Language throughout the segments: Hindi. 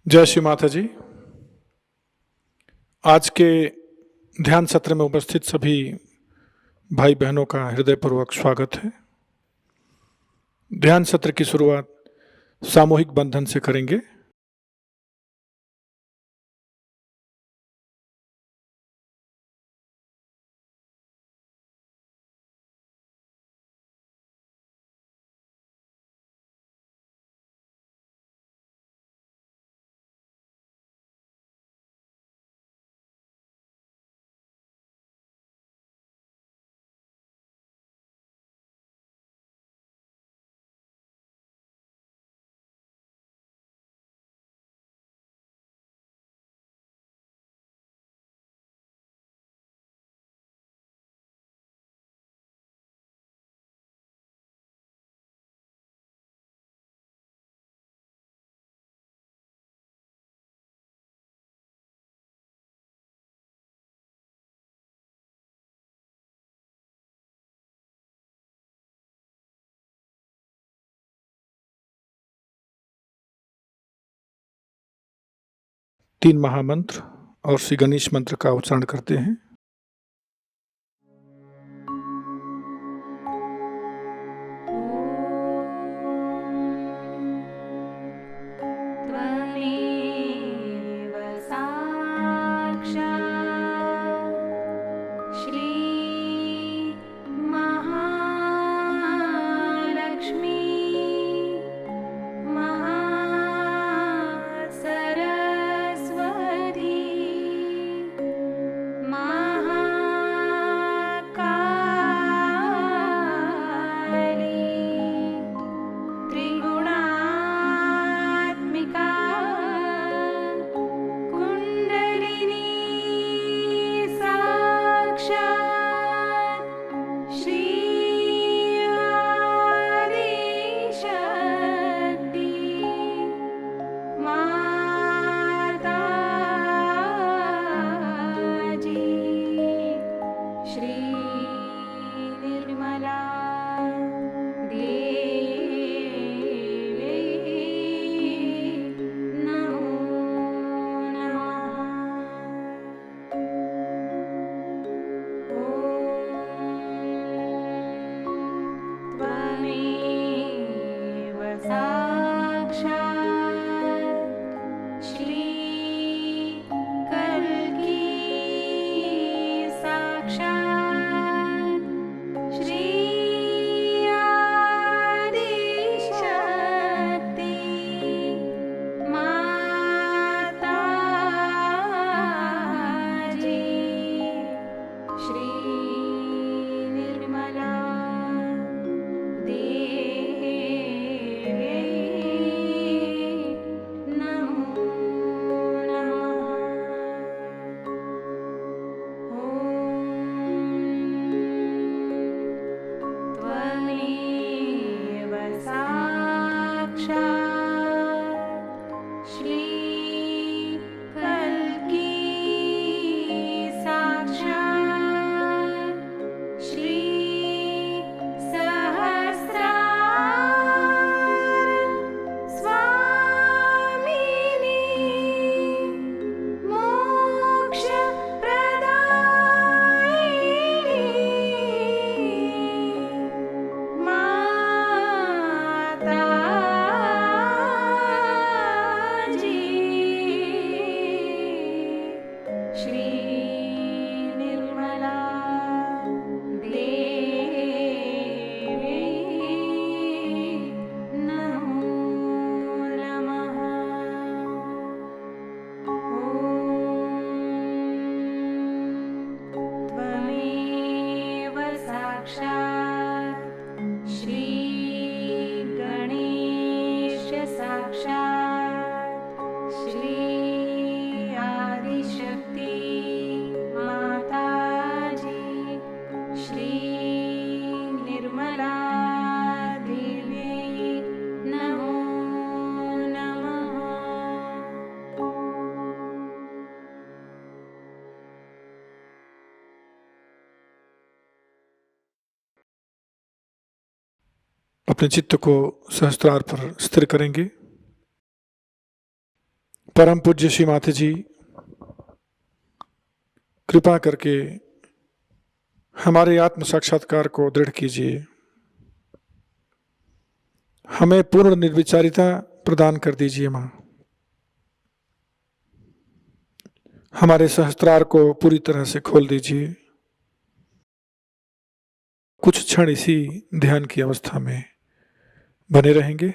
जय श्री माता जी। आज के ध्यान सत्र में उपस्थित सभी भाई बहनों का हृदयपूर्वक स्वागत है। ध्यान सत्र की शुरुआत सामूहिक बंधन से करेंगे। तीन महामंत्र और श्री गणेश मंत्र का उच्चारण करते हैं। अपने चित्त को सहस्त्रार पर स्थिर करेंगे। परम पूज्य श्री माता जी कृपा करके हमारे आत्म साक्षात्कार को दृढ़ कीजिए, हमें पूर्ण निर्विचारिता प्रदान कर दीजिए माँ। हमारे सहस्त्रार को पूरी तरह से खोल दीजिए। कुछ क्षण इसी ध्यान की अवस्था में बने रहेंगे।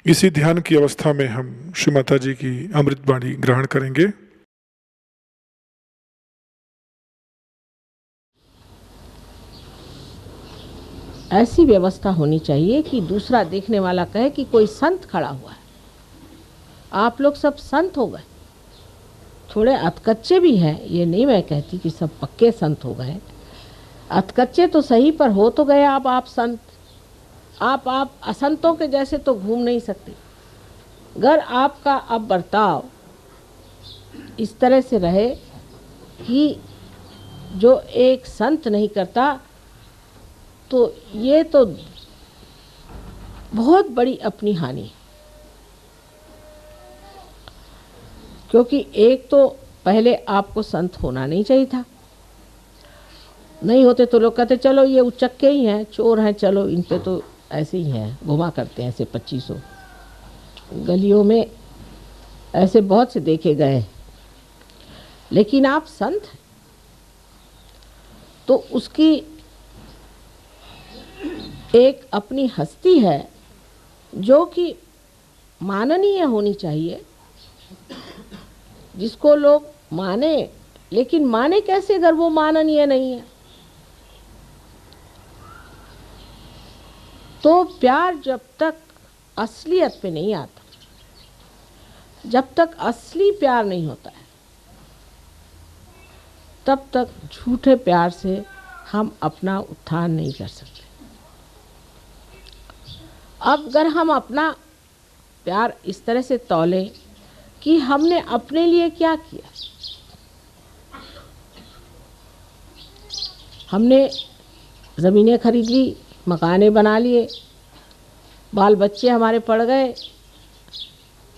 इसी ध्यान की अवस्था में हम श्री माता जी की अमृत वाणी ग्रहण करेंगे। ऐसी व्यवस्था होनी चाहिए कि दूसरा देखने वाला कहे कि कोई संत खड़ा हुआ है। आप लोग सब संत हो गए, थोड़े अधकच्चे भी हैं, ये नहीं मैं कहती कि सब पक्के संत हो गए। अधकच्चे तो सही, पर हो तो गए आप संत। आप असंतों के जैसे तो घूम नहीं सकते। अगर आपका अब बर्ताव इस तरह से रहे कि जो एक संत नहीं करता, तो ये तो बहुत बड़ी अपनी हानि है। क्योंकि एक तो पहले आपको संत होना नहीं चाहिए था। नहीं होते तो लोग कहते चलो ये उचक्के ही हैं, चोर हैं, चलो इन पे तो ऐसे ही हैं, घुमा करते हैं ऐसे 2500। गलियों में ऐसे बहुत से देखे गए। लेकिन आप संत हैं तो उसकी एक अपनी हस्ती है जो कि माननीय होनी चाहिए, जिसको लोग माने। लेकिन माने कैसे अगर वो माननीय नहीं है? तो प्यार जब तक असलियत पे नहीं आता, जब तक असली प्यार नहीं होता है, तब तक झूठे प्यार से हम अपना उत्थान नहीं कर सकते। अब अगर हम अपना प्यार इस तरह से तौले कि हमने अपने लिए क्या किया, हमने ज़मीनें खरीद ली, मकाने बना लिए, बाल बच्चे हमारे पड़ गए,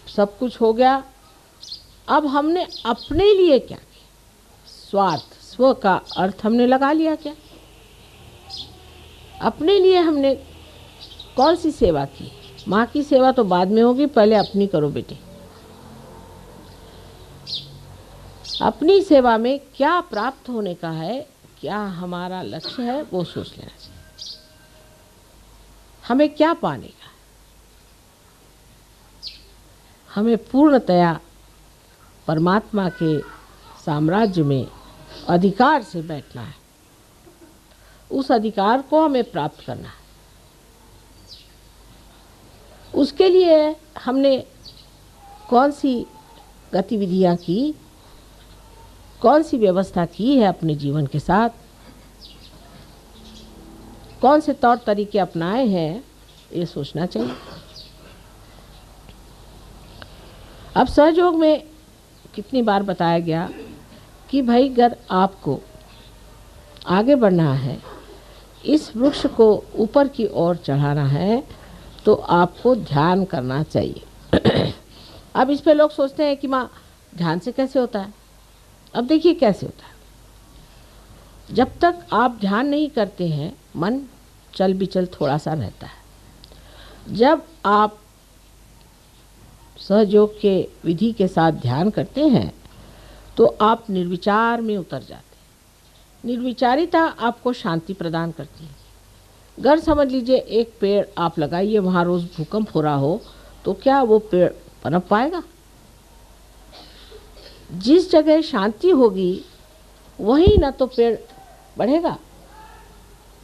सब कुछ हो गया। अब हमने अपने लिए क्या किया? स्वार्थ, स्व का अर्थ हमने लगा लिया क्या? अपने लिए हमने कौन सी सेवा की? माँ की सेवा तो बाद में होगी, पहले अपनी करो बेटे। अपनी सेवा में क्या प्राप्त होने का है, क्या हमारा लक्ष्य है, वो सोच लेना चाहिए। हमें क्या पाने का है? हमें पूर्णतया परमात्मा के साम्राज्य में अधिकार से बैठना है। उस अधिकार को हमें प्राप्त करना है। उसके लिए हमने कौन सी गतिविधियां की, कौन सी व्यवस्था की है अपने जीवन के साथ, कौन से तौर तरीके अपनाए हैं, ये सोचना चाहिए। अब सहयोग में कितनी बार बताया गया कि भाई अगर आपको आगे बढ़ना है, इस वृक्ष को ऊपर की ओर चढ़ाना है, तो आपको ध्यान करना चाहिए। अब इस पे लोग सोचते हैं कि माँ ध्यान से कैसे होता है। अब देखिए कैसे होता है। जब तक आप ध्यान नहीं करते हैं, मन चल बिचल थोड़ा सा रहता है। जब आप सहयोग के विधि के साथ ध्यान करते हैं तो आप निर्विचार में उतर जाते हैं। निर्विचारिता आपको शांति प्रदान करती है। अगर समझ लीजिए एक पेड़ आप लगाइए, वहाँ रोज़ भूकंप हो रहा हो, तो क्या वो पेड़ पनप पाएगा? जिस जगह शांति होगी वहीं ना तो पेड़ बढ़ेगा।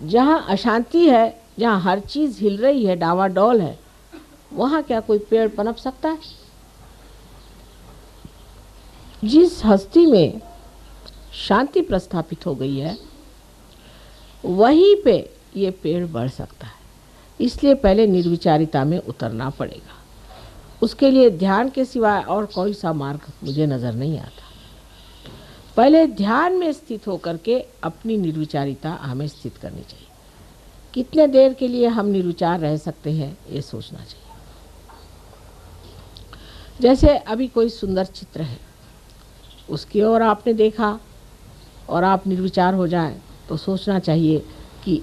जहाँ अशांति है, जहाँ हर चीज़ हिल रही है, डावाडोल है, वहाँ क्या कोई पेड़ पनप सकता है? जिस हस्ती में शांति प्रस्थापित हो गई है, वहीं पे ये पेड़ बढ़ सकता है। इसलिए पहले निर्विचारिता में उतरना पड़ेगा। उसके लिए ध्यान के सिवाय और कोई सा मार्ग मुझे नज़र नहीं आता। पहले ध्यान में स्थित होकर के अपनी निर्विचारिता हमें स्थित करनी चाहिए। कितने देर के लिए हम निर्विचार रह सकते हैं, ये सोचना चाहिए। जैसे अभी कोई सुंदर चित्र है, उसकी ओर आपने देखा और आप निर्विचार हो जाएं, तो सोचना चाहिए कि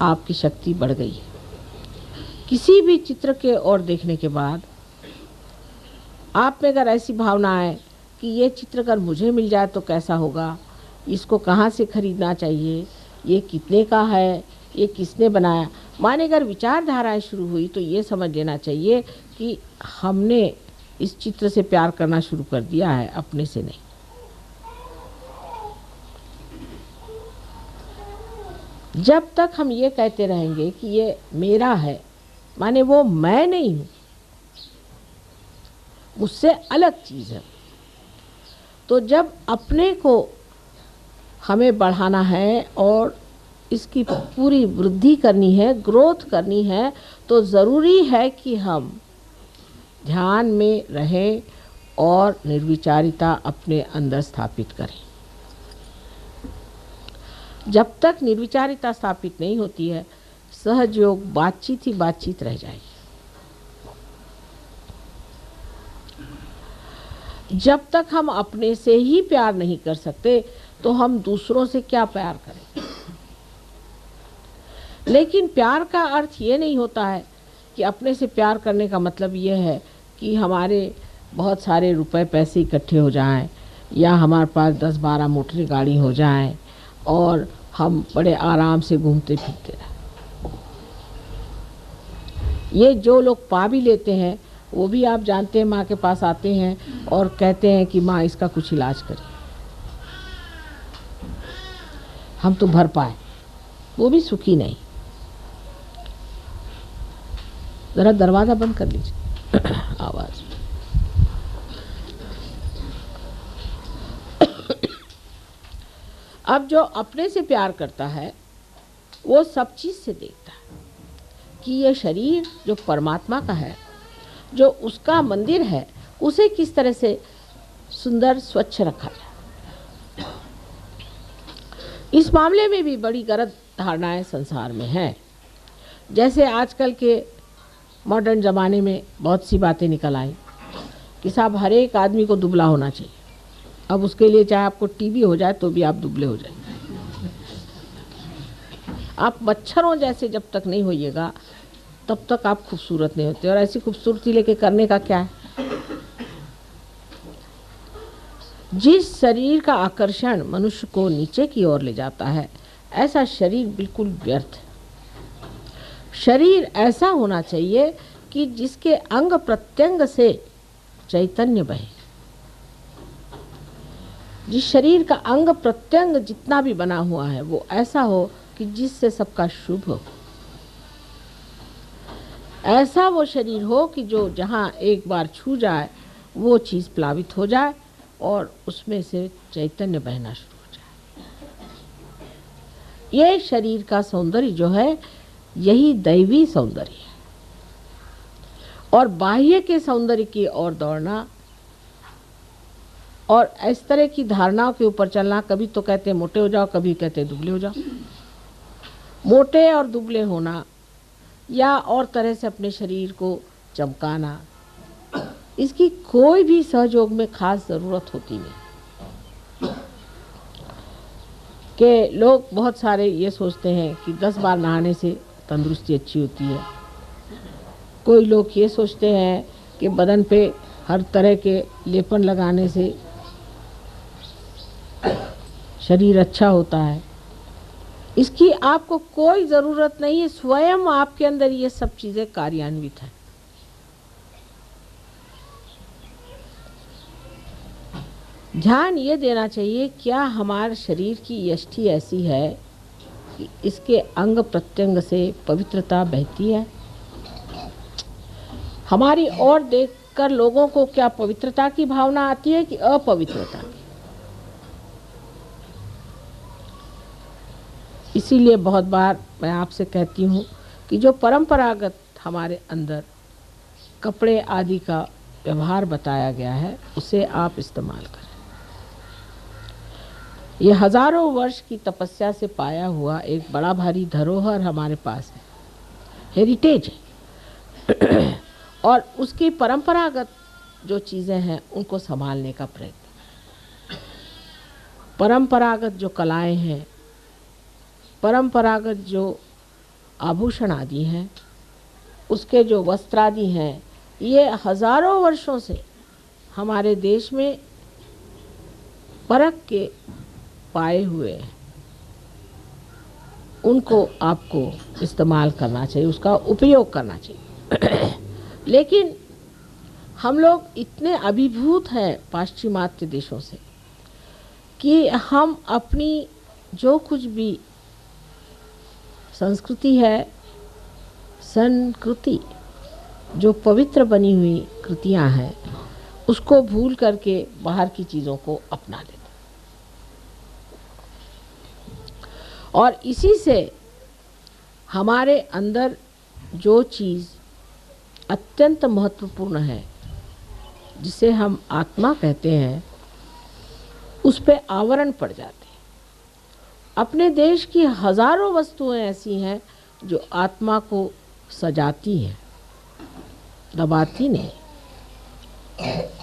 आपकी शक्ति बढ़ गई है। किसी भी चित्र के ओर देखने के बाद आप में अगर ऐसी भावना है कि ये चित्र अगर मुझे मिल जाए तो कैसा होगा, इसको कहाँ से खरीदना चाहिए, ये कितने का है, ये किसने बनाया, माने अगर विचारधाराएं शुरू हुई, तो ये समझ लेना चाहिए कि हमने इस चित्र से प्यार करना शुरू कर दिया है, अपने से नहीं। जब तक हम ये कहते रहेंगे कि ये मेरा है, माने वो मैं नहीं हूँ, मुझसे अलग चीज़ है। तो जब अपने को हमें बढ़ाना है और इसकी पूरी वृद्धि करनी है, ग्रोथ करनी है, तो ज़रूरी है कि हम ध्यान में रहें और निर्विचारिता अपने अंदर स्थापित करें। जब तक निर्विचारिता स्थापित नहीं होती है, सहयोग बातचीत ही बातचीत रह जाएगी। जब तक हम अपने से ही प्यार नहीं कर सकते, तो हम दूसरों से क्या प्यार करें। लेकिन प्यार का अर्थ ये नहीं होता है कि अपने से प्यार करने का मतलब ये है कि हमारे बहुत सारे रुपए पैसे इकट्ठे हो जाएं, या हमारे पास 10-12 मोटर गाड़ी हो जाएं और हम बड़े आराम से घूमते फिरते रहें। ये जो लोग पा भी लेते हैं, वो भी आप जानते हैं माँ के पास आते हैं और कहते हैं कि माँ इसका कुछ इलाज करें, हम तो भर पाए, वो भी सुखी नहीं। ज़रा दरवाज़ा बंद कर लीजिए आवाज़। अब जो अपने से प्यार करता है, वो सब चीज़ से देखता है कि ये शरीर जो परमात्मा का है, जो उसका मंदिर है, उसे किस तरह से सुंदर स्वच्छ रखा जाए। इस मामले में भी बड़ी गलत धारणाएं संसार में हैं। जैसे आजकल के मॉडर्न ज़माने में बहुत सी बातें निकल आई कि साहब हर एक आदमी को दुबला होना चाहिए। अब उसके लिए चाहे आपको टीबी हो जाए तो भी आप दुबले हो जाएंगे। आप मच्छरों जैसे जब तक नहीं होइएगा, तब तक आप खूबसूरत नहीं होते। और ऐसी खूबसूरती लेके करने का क्या है? जिस शरीर का आकर्षण मनुष्य को नीचे की ओर ले जाता है, ऐसा शरीर बिल्कुल व्यर्थ है। शरीर ऐसा होना चाहिए कि जिसके अंग प्रत्यंग से चैतन्य बहे। जिस शरीर का अंग प्रत्यंग जितना भी बना हुआ है वो ऐसा हो कि जिससे सबका शुभ हो। ऐसा वो शरीर हो कि जो जहाँ एक बार छू जाए वो चीज़ प्लावित हो जाए और उसमें से चैतन्य बहना शुरू हो जाए। ये शरीर का सौंदर्य जो है यही दैवी सौंदर्य है। और बाह्य के सौंदर्य की ओर दौड़ना और इस तरह की धारणाओं के ऊपर चलना, कभी तो कहते हैं मोटे हो जाओ, कभी कहते हैं दुबले हो जाओ। मोटे और दुबले होना या और तरह से अपने शरीर को चमकाना, इसकी कोई भी सहयोग में खास ज़रूरत होती नहीं। कि लोग बहुत सारे ये सोचते हैं कि 10 बार नहाने से तंदुरुस्ती अच्छी होती है। कोई लोग ये सोचते हैं कि बदन पे हर तरह के लेपन लगाने से शरीर अच्छा होता है। इसकी आपको कोई ज़रूरत नहीं है, स्वयं आपके अंदर ये सब चीज़ें कार्यान्वित हैं। ध्यान ये देना चाहिए, क्या हमारे शरीर की यष्टि ऐसी है कि इसके अंग प्रत्यंग से पवित्रता बहती है। हमारी ओर देखकर लोगों को क्या पवित्रता की भावना आती है कि अपवित्रता की। इसीलिए बहुत बार मैं आपसे कहती हूँ कि जो परंपरागत हमारे अंदर कपड़े आदि का व्यवहार बताया गया है उसे आप इस्तेमाल करें। ये हजारों वर्ष की तपस्या से पाया हुआ एक बड़ा भारी धरोहर हमारे पास है, हेरिटेज है। और उसकी परंपरागत जो चीज़ें हैं उनको संभालने का प्रयत्न। परंपरागत जो कलाएं हैं, परंपरागत जो आभूषण आदि हैं, उसके जो वस्त्र आदि हैं, ये हजारों वर्षों से हमारे देश में परख के पाए हुए हैं। उनको आपको इस्तेमाल करना चाहिए, उसका उपयोग करना चाहिए। लेकिन हम लोग इतने अभिभूत हैं पाश्चिमात्य देशों से कि हम अपनी जो कुछ भी संस्कृति है, संस्कृति जो पवित्र बनी हुई कृतियां हैं, उसको भूल करके बाहर की चीज़ों को अपना लेते। और इसी से हमारे अंदर जो चीज़ अत्यंत महत्वपूर्ण है, जिसे हम आत्मा कहते हैं, उस पे आवरण पड़ जाते हैं। अपने देश की हजारों वस्तुएं ऐसी हैं जो आत्मा को सजाती हैं, दबाती नहीं।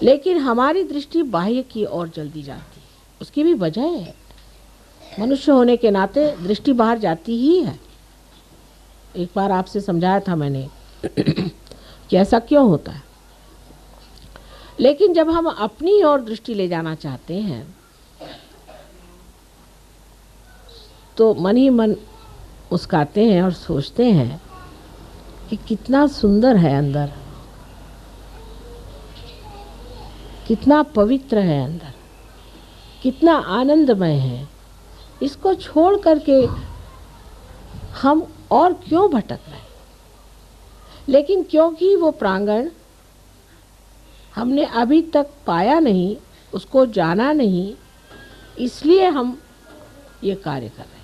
लेकिन हमारी दृष्टि बाह्य की ओर जल्दी जाती है। उसकी भी वजह है, मनुष्य होने के नाते दृष्टि बाहर जाती ही है। एक बार आपसे समझाया था मैंने कि ऐसा क्यों होता है। लेकिन जब हम अपनी ओर दृष्टि ले जाना चाहते हैं तो मन ही मन मुस्कुराते हैं और सोचते हैं कि कितना सुंदर है अंदर, कितना पवित्र है अंदर, कितना आनंदमय है। इसको छोड़ करके हम और क्यों भटक रहे हैं। लेकिन क्योंकि वो प्रांगण हमने अभी तक पाया नहीं, उसको जाना नहीं, इसलिए हम ये कार्य कर रहे हैं।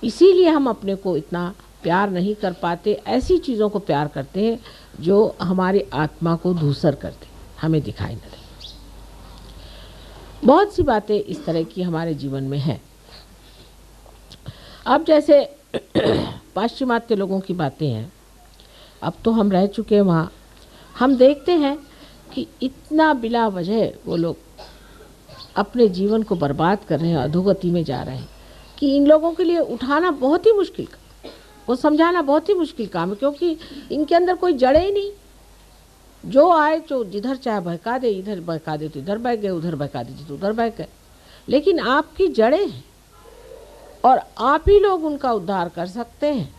इसीलिए हम अपने को इतना प्यार नहीं कर पाते। ऐसी चीज़ों को प्यार करते हैं जो हमारी आत्मा को धूसर करते, हमें दिखाई न दे। बहुत सी बातें इस तरह की हमारे जीवन में हैं। अब जैसे पाश्चिमात्य लोगों की बातें हैं, अब तो हम रह चुके हैं वहाँ। हम देखते हैं कि इतना बिला वजह वो लोग अपने जीवन को बर्बाद कर रहे हैं, अधोगति में जा रहे हैं कि इन लोगों के लिए उठाना बहुत ही मुश्किल काम, वो समझाना बहुत ही मुश्किल काम है, क्योंकि इनके अंदर कोई जड़े ही नहीं। जो आए तो जिधर चाहे बहका दे, इधर बहका दे तो इधर बह गए, उधर बहका दे तो उधर बह गए। लेकिन आपकी जड़ें हैं और आप ही लोग उनका उद्धार कर सकते हैं।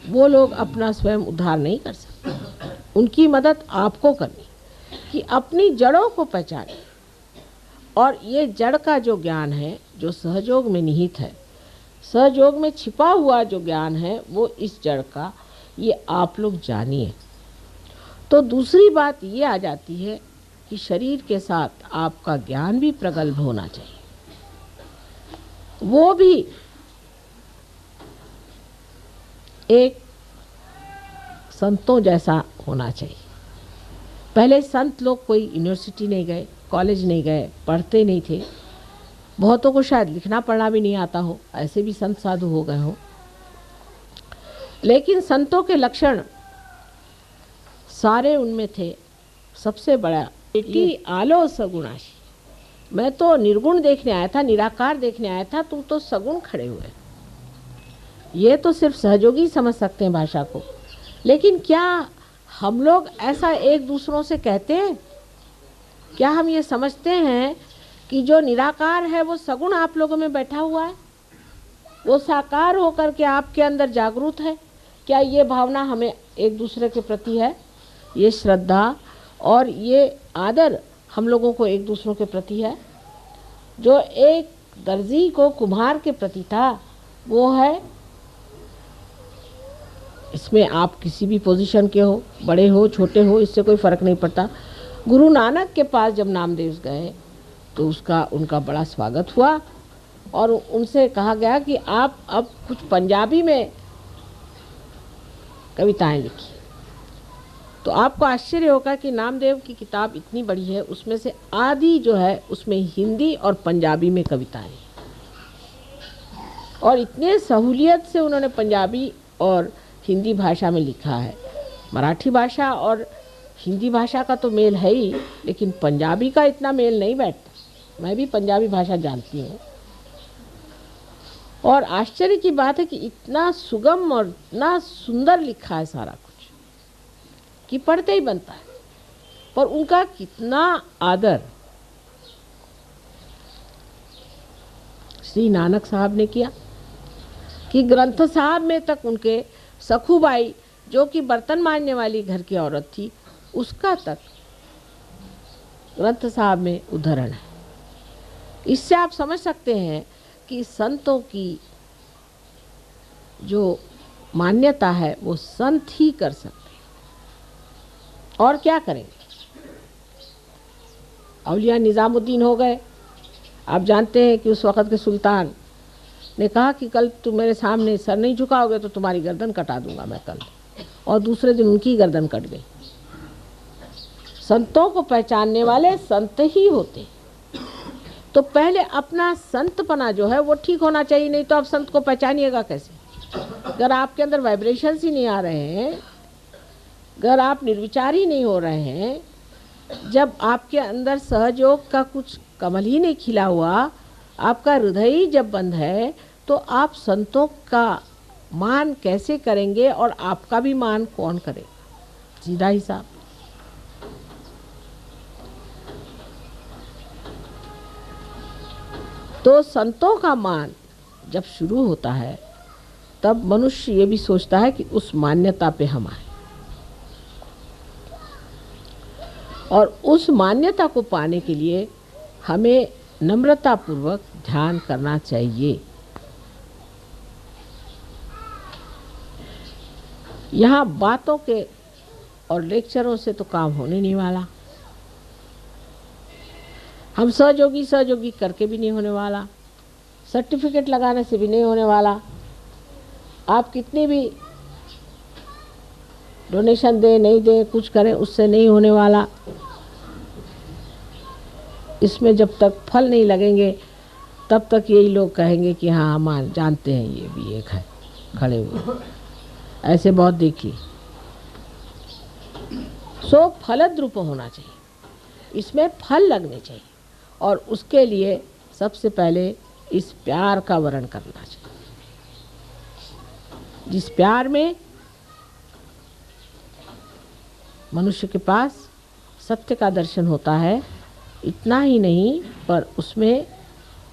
वो लोग अपना स्वयं उद्धार नहीं कर सकते, उनकी मदद आपको करनी कि अपनी जड़ों को पहचानें। और ये जड़ का जो ज्ञान है, जो सहयोग में निहित है, सहयोग में छिपा हुआ जो ज्ञान है, वो इस जड़ का, ये आप लोग जानिए। तो दूसरी बात ये आ जाती है कि शरीर के साथ आपका ज्ञान भी प्रगल्भ होना चाहिए, वो भी एक संतों जैसा होना चाहिए। पहले संत लोग कोई यूनिवर्सिटी नहीं गए, कॉलेज नहीं गए, पढ़ते नहीं थे, बहुतों को शायद लिखना पढ़ना भी नहीं आता हो, ऐसे भी संत साधु हो गए हो। लेकिन संतों के लक्षण सारे उनमें थे। सबसे बड़ा बेटी आलो सगुणाशी, मैं तो निर्गुण देखने आया था, निराकार देखने आया था, तुम तो सगुण खड़े हुए। ये तो सिर्फ सहयोगी समझ सकते हैं भाषा को। लेकिन क्या हम लोग ऐसा एक दूसरों से कहते हैं? क्या हम ये समझते हैं कि जो निराकार है वो सगुण आप लोगों में बैठा हुआ है, वो साकार होकर के आपके अंदर जागरूक है? क्या ये भावना हमें एक दूसरे के प्रति है? ये श्रद्धा और ये आदर हम लोगों को एक दूसरों के प्रति है? जो एक दर्जी को कुम्हार के प्रति था, वो है। इसमें आप किसी भी पोजीशन के हो, बड़े हो छोटे हो, इससे कोई फ़र्क नहीं पड़ता। गुरु नानक के पास जब नामदेव गए तो उनका बड़ा स्वागत हुआ और उनसे कहा गया कि आप अब कुछ पंजाबी में कविताएं लिखिए। तो आपको आश्चर्य होगा कि नामदेव की किताब इतनी बड़ी है, उसमें से आधी जो है उसमें हिंदी और पंजाबी में कविताएं, और इतने सहूलियत से उन्होंने पंजाबी और हिंदी भाषा में लिखा है। मराठी भाषा और हिंदी भाषा का तो मेल है ही, लेकिन पंजाबी का इतना मेल नहीं बैठता। मैं भी पंजाबी भाषा जानती हूँ और आश्चर्य की बात है कि इतना सुगम और इतना सुंदर लिखा है सारा कुछ कि पढ़ते ही बनता है। पर उनका कितना आदर श्री नानक साहब ने किया कि ग्रंथ साहब में तक उनके सखूबाई, जो कि बर्तन मांजने वाली घर की औरत थी, उसका तक ग्रंथ साहब में उदाहरण है। इससे आप समझ सकते हैं कि संतों की जो मान्यता है वो संत ही कर सकते हैं। और क्या करेंगे? औलिया निज़ामुद्दीन हो गए। आप जानते हैं कि उस वक़्त के सुल्तान ने कहा कि कल तुम मेरे सामने सर नहीं झुकाओगे तो तुम्हारी गर्दन कटा दूंगा मैं कल, और दूसरे दिन उनकी गर्दन कट गई। संतों को पहचानने वाले संत ही होते। तो पहले अपना संतपना जो है वो ठीक होना चाहिए, नहीं तो आप संत को पहचानिएगा कैसे? अगर आपके अंदर वाइब्रेशंस ही नहीं आ रहे हैं, अगर आप निर्विचार ही नहीं हो रहे हैं, जब आपके अंदर सहयोग का कुछ कमल ही नहीं खिला हुआ, आपका हृदय ही जब बंद है, तो आप संतों का मान कैसे करेंगे और आपका भी मान कौन करेगा? सीधा हिसाब। तो संतों का मान जब शुरू होता है तब मनुष्य ये भी सोचता है कि उस मान्यता पे हम आए, और उस मान्यता को पाने के लिए हमें नम्रतापूर्वक ध्यान करना चाहिए। यहाँ बातों के और लेक्चरों से तो काम होने नहीं वाला, हम सहयोगी करके भी नहीं होने वाला, सर्टिफिकेट लगाने से भी नहीं होने वाला। आप कितनी भी डोनेशन दें नहीं दें, कुछ करें, उससे नहीं होने वाला। इसमें जब तक फल नहीं लगेंगे तब तक यही लोग कहेंगे कि हाँ हम जानते हैं ये भी एक है खड़े हुए। ऐसे बहुत देखिए। सो फलद्रुप होना चाहिए, इसमें फल लगने चाहिए, और उसके लिए सबसे पहले इस प्यार का वर्ण करना चाहिए, जिस प्यार में मनुष्य के पास सत्य का दर्शन होता है, इतना ही नहीं पर उसमें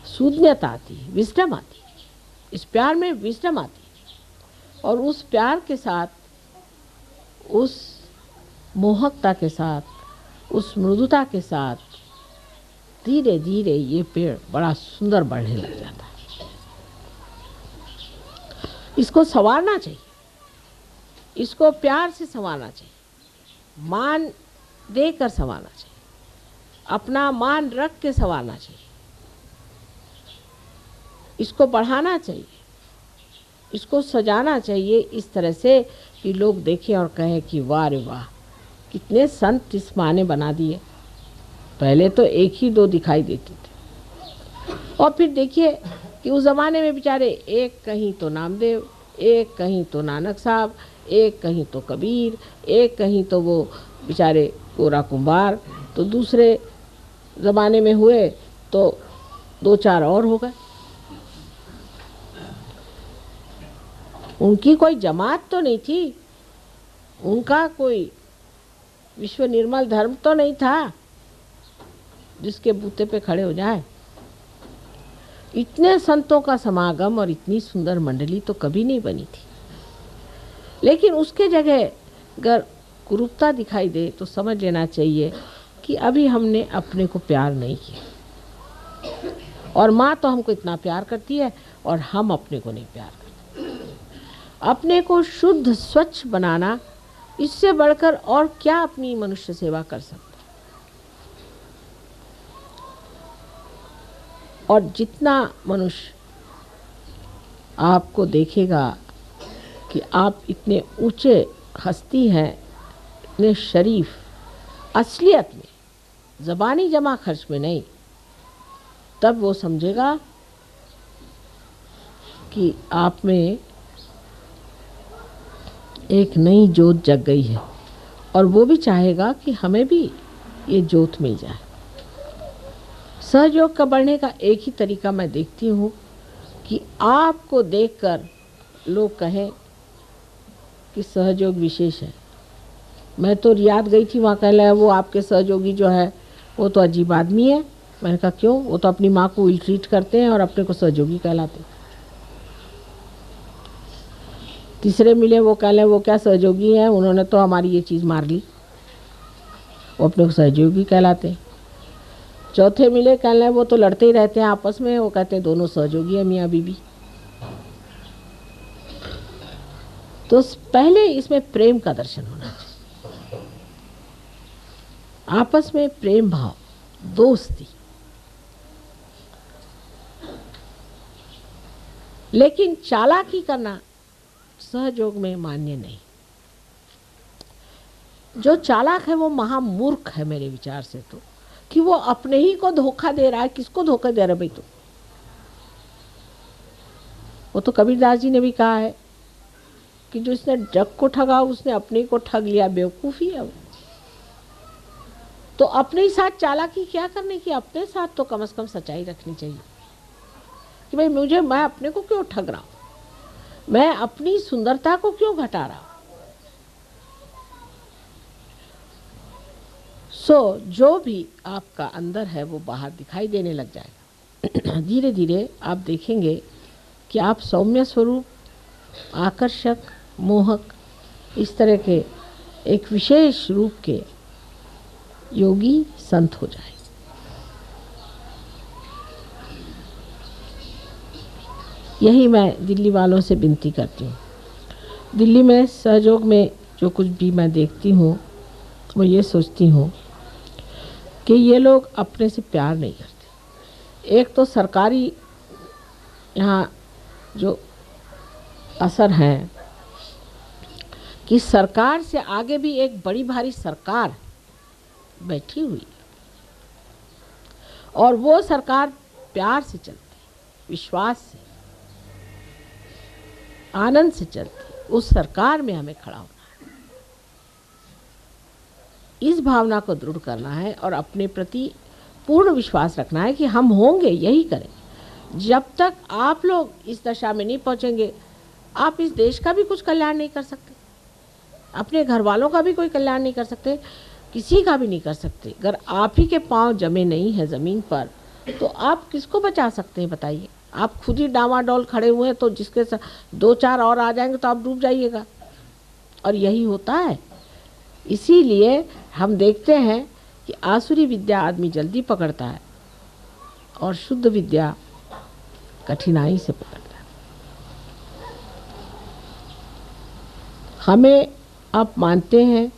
सूझनीयता आती है, विजडम आती है। इस प्यार में विजडम आती है और उस प्यार के साथ, उस मोहकता के साथ, उस मृदुता के साथ धीरे धीरे ये पेड़ बड़ा सुंदर बढ़ने लग जाता है। इसको संवारना चाहिए, इसको प्यार से संवारना चाहिए, मान देकर संवारना चाहिए, अपना मान रख के संवारना चाहिए, इसको बढ़ाना चाहिए, इसको सजाना चाहिए इस तरह से कि लोग देखें और कहें कि वाह रे वाह, कितने संत इस माँ ने बना दिए। पहले तो एक ही दो दिखाई देते थे और फिर देखिए कि उस ज़माने में बेचारे एक कहीं तो नामदेव, एक कहीं तो नानक साहब, एक कहीं तो कबीर, एक कहीं तो वो बेचारे कोरा कुंभार, तो दूसरे ज़माने में हुए तो दो चार और हो गए। उनकी कोई जमात तो नहीं थी, उनका कोई विश्व निर्मल धर्म तो नहीं था जिसके बूते पे खड़े हो जाए। इतने संतों का समागम और इतनी सुंदर मंडली तो कभी नहीं बनी थी। लेकिन उसके जगह अगर कुरूपता दिखाई दे तो समझ लेना चाहिए कि अभी हमने अपने को प्यार नहीं किया, और माँ तो हमको इतना प्यार करती है और हम अपने को नहीं प्यार करते। अपने को शुद्ध स्वच्छ बनाना, इससे बढ़कर और क्या अपनी मनुष्य सेवा कर सकते। और जितना मनुष्य आपको देखेगा कि आप इतने ऊंचे हस्ती हैं, इतने शरीफ, असलियत में, ज़बानी जमा खर्च में नहीं, तब वो समझेगा कि आप में एक नई जोत जग गई है और वो भी चाहेगा कि हमें भी ये जोत मिल जाए। सहयोग का बढ़ने का एक ही तरीका मैं देखती हूँ कि आपको देखकर लोग कहें कि सहयोग विशेष है। मैं तो रियाद गई थी, वहाँ कह रहा है वो आपके सहयोगी जो है वो तो अजीब आदमी है। मैंने कहा क्यों? वो तो अपनी माँ को इल ट्रीट करते हैं और अपने को सहयोगी कहलाते हैं। तीसरे मिले, वो कह रहे वो क्या सहयोगी हैं, उन्होंने तो हमारी ये चीज़ मार ली, वो अपने को सहयोगी कहलाते हैं। चौथे मिले, कह रहे वो तो लड़ते ही रहते हैं आपस में, वो कहते हैं दोनों सहयोगी हैं मियाँ बीबी। तो पहले इसमें प्रेम का दर्शन होना चाहिए, आपस में प्रेम भाव, दोस्ती। लेकिन चालाकी करना सहयोग में मान्य नहीं। जो चालाक है वो महामूर्ख है मेरे विचार से, तो कि वो अपने ही को धोखा दे रहा है। किसको धोखा दे रहा है भाई? तो वो तो कबीरदास जी ने भी कहा है कि जो इसने जग को ठगा उसने अपने को ठग लिया, बेवकूफ़ी है वो। तो अपने ही साथ चालाकी क्या करने की, अपने साथ तो कम से कम सच्चाई रखनी चाहिए कि भाई मैं अपने को क्यों ठग रहा हूँ, मैं अपनी सुंदरता को क्यों घटा रहा हूँ। जो भी आपका अंदर है वो बाहर दिखाई देने लग जाएगा। धीरे धीरे आप देखेंगे कि आप सौम्य स्वरूप, आकर्षक, मोहक, इस तरह के एक विशेष रूप के योगी संत हो जाए। यही मैं दिल्ली वालों से विनती करती हूँ। दिल्ली में सहयोग में जो कुछ भी मैं देखती हूँ वो ये सोचती हूँ कि ये लोग अपने से प्यार नहीं करते। एक तो सरकारी यहाँ जो असर है कि सरकार से आगे भी एक बड़ी भारी सरकार बैठी हुई है और वो सरकार प्यार से चलती, विश्वास से, आनंद से चलती। उस सरकार में हमें खड़ा होना है, इस भावना को दृढ़ करना है और अपने प्रति पूर्ण विश्वास रखना है कि हम होंगे, यही करें। जब तक आप लोग इस दशा में नहीं पहुंचेंगे, आप इस देश का भी कुछ कल्याण नहीं कर सकते। अपने घर वालों का भी कोई कल्याण नहीं कर सकते, किसी का भी नहीं कर सकते। अगर आप ही के पाँव जमे नहीं हैं ज़मीन पर तो आप किसको बचा सकते हैं बताइए। आप खुद ही डामाडोल खड़े हुए हैं तो जिसके साथ 2-4 और आ जाएंगे तो आप डूब जाइएगा। और यही होता है। इसीलिए हम देखते हैं कि आसुरी विद्या आदमी जल्दी पकड़ता है और शुद्ध विद्या कठिनाई से पकड़ता है। हमें आप मानते हैं